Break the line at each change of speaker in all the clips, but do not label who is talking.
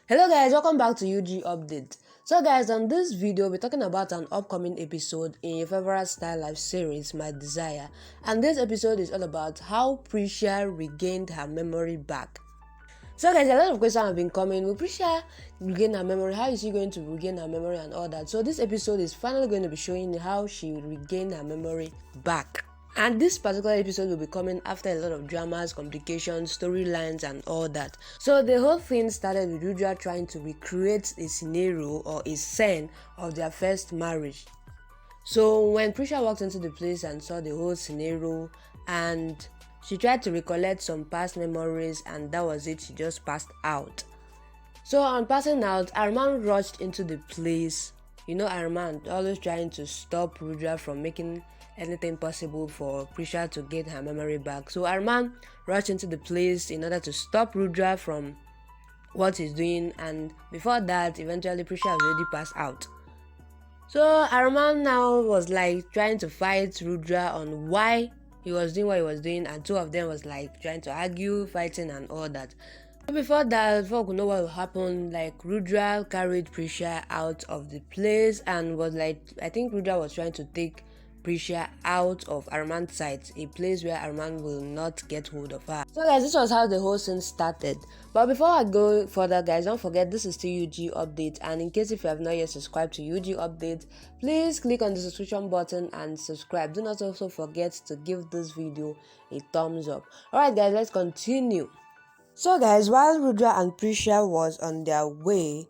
Hello guys, welcome back to UG Update. So guys, on this video we're talking about an upcoming episode in your favorite Starlife series, My Desire, and this episode is all about how Presha regained her memory back. So guys, a lot of questions have been coming. Will Presha regain her memory? How is she going to regain her memory and all that? So this episode is finally going to be showing how she regained her memory back. And this particular episode will be coming after a lot of dramas, complications, storylines and all that. So the whole thing started with Rudra trying to recreate a scenario or a scene of their first marriage. So when Presha walked into the place and saw the whole scenario, and she tried to recollect some past memories, and that was it, she just passed out. So on passing out, Arman rushed into the place. You know Arman, always trying to stop Rudra from making anything possible for Presha to get her memory back. So Arman rushed into the place in order to stop Rudra from what he's doing, and before that, eventually Presha already passed out. So Arman now was like trying to fight Rudra on why he was doing what he was doing, and two of them was like trying to argue, fighting and all that. Before that, before we could know what would happen, like Rudra carried Presha out of the place and was like, I think Rudra was trying to take Presha out of Arman's sight, a place where Arman will not get hold of her. So guys, this was how the whole scene started. But before I go further guys, don't forget this is still UG Update, and in case if you have not yet subscribed to UG Update, please click on the subscription button and subscribe. Do not also forget to give this video a thumbs up. Alright guys, let's continue. So guys, while Rudra and Presha was on their way,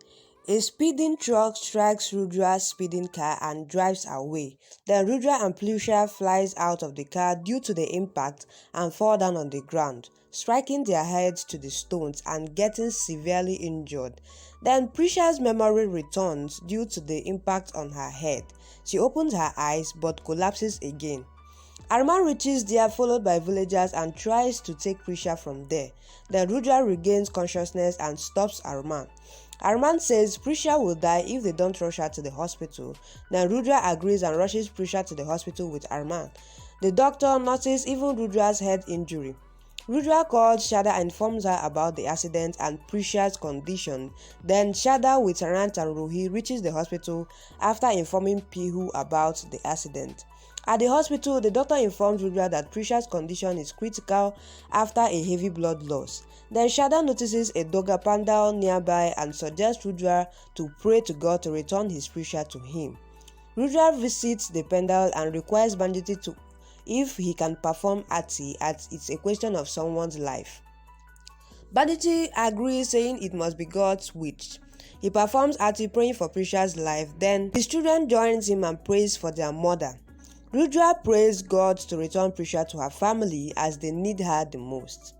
a speeding truck strikes Rudra's speeding car and drives away. Then Rudra and Presha flies out of the car due to the impact and fall down on the ground, striking their heads to the stones and getting severely injured. Then Presha's memory returns due to the impact on her head. She opens her eyes but collapses again. Arman reaches there followed by villagers and tries to take Presha from there. Then Rudra regains consciousness and stops Arman. Arman says Presha will die if they don't rush her to the hospital. Then Rudra agrees and rushes Presha to the hospital with Arman. The doctor notices even Rudra's head injury. Rudra calls Shada and informs her about the accident and Presha's condition. Then Shada with Rant and Ruhi reaches the hospital after informing Pihu about the accident. At the hospital, the doctor informs Rudra that Presha's condition is critical after a heavy blood loss. Then Shada notices a Doga pandal nearby and suggests Rudra to pray to God to return his Presha to him. Rudra visits the pandal and requires Banjiti to if he can perform Ati, as it's a question of someone's life. Banjiti agrees, saying it must be God's wish. He performs Ati, praying for Presha's life. Then his children joins him and prays for their mother. Rudra prays God to return Presha to her family as they need her the most.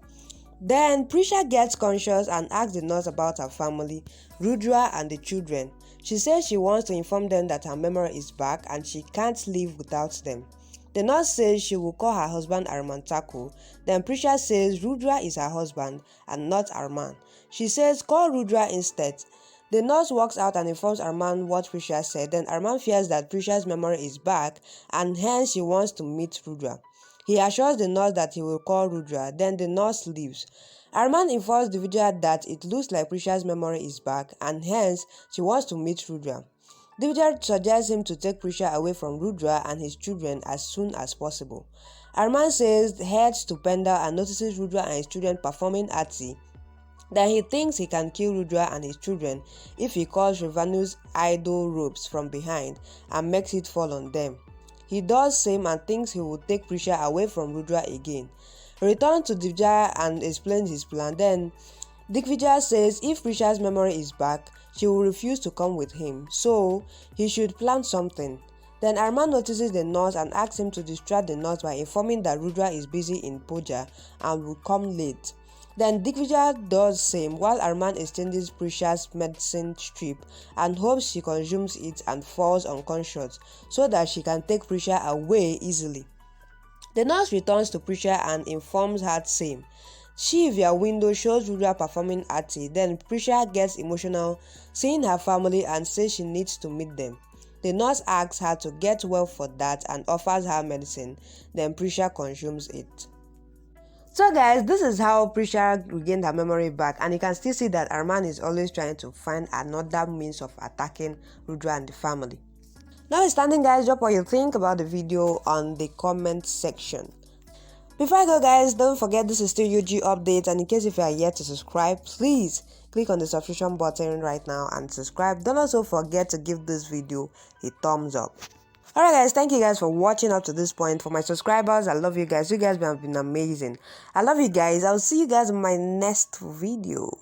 Then Presha gets conscious and asks the nurse about her family, Rudra and the children. She says she wants to inform them that her memory is back and she can't live without them. The nurse says she will call her husband Arman Taku. Then Presha says Rudra is her husband and not Arman. She says call Rudra instead. The nurse walks out and informs Arman what Presha said. Then Arman fears that Presha's memory is back and hence she wants to meet Rudra. He assures the nurse that he will call Rudra. Then the nurse leaves. Arman informs the villager that it looks like Presha's memory is back and hence she wants to meet Rudra. The villager suggests him to take Presha away from Rudra and his children as soon as possible. Arman says heads to Pendal and notices Rudra and his children performing Ati. Then he thinks he can kill Rudra and his children if he calls Revanu's idol ropes from behind and makes it fall on them. He does same and thinks he will take Presha away from Rudra again. He returns to Divya and explains his plan. Then Digvijay says if Presha's memory is back, she will refuse to come with him, so he should plan something. Then Arman notices the nurse and asks him to distract the nurse by informing that Rudra is busy in puja and will come late. Then Digvijay does same while Arman exchanges Presha's medicine strip and hopes she consumes it and falls unconscious so that she can take Presha away easily. The nurse returns to Presha and informs her same. She via window shows Rudra performing Ati. Then Presha gets emotional seeing her family and says she needs to meet them. The nurse asks her to get well for that and offers her medicine. Then Presha consumes it. So guys, this is how Presha regained her memory back, and you can still see that Arman is always trying to find another means of attacking Rudra and the family. Now standing guys, drop what you think about the video on the comment section. Before I go guys, don't forget this is still UG updates, and in case if you are yet to subscribe, please click on the subscription button right now and subscribe. Don't also forget to give this video a thumbs up. Alright guys, thank you guys for watching up to this point. For my subscribers, I love you guys. You guys have been amazing. I love you guys. I'll see you guys in my next video.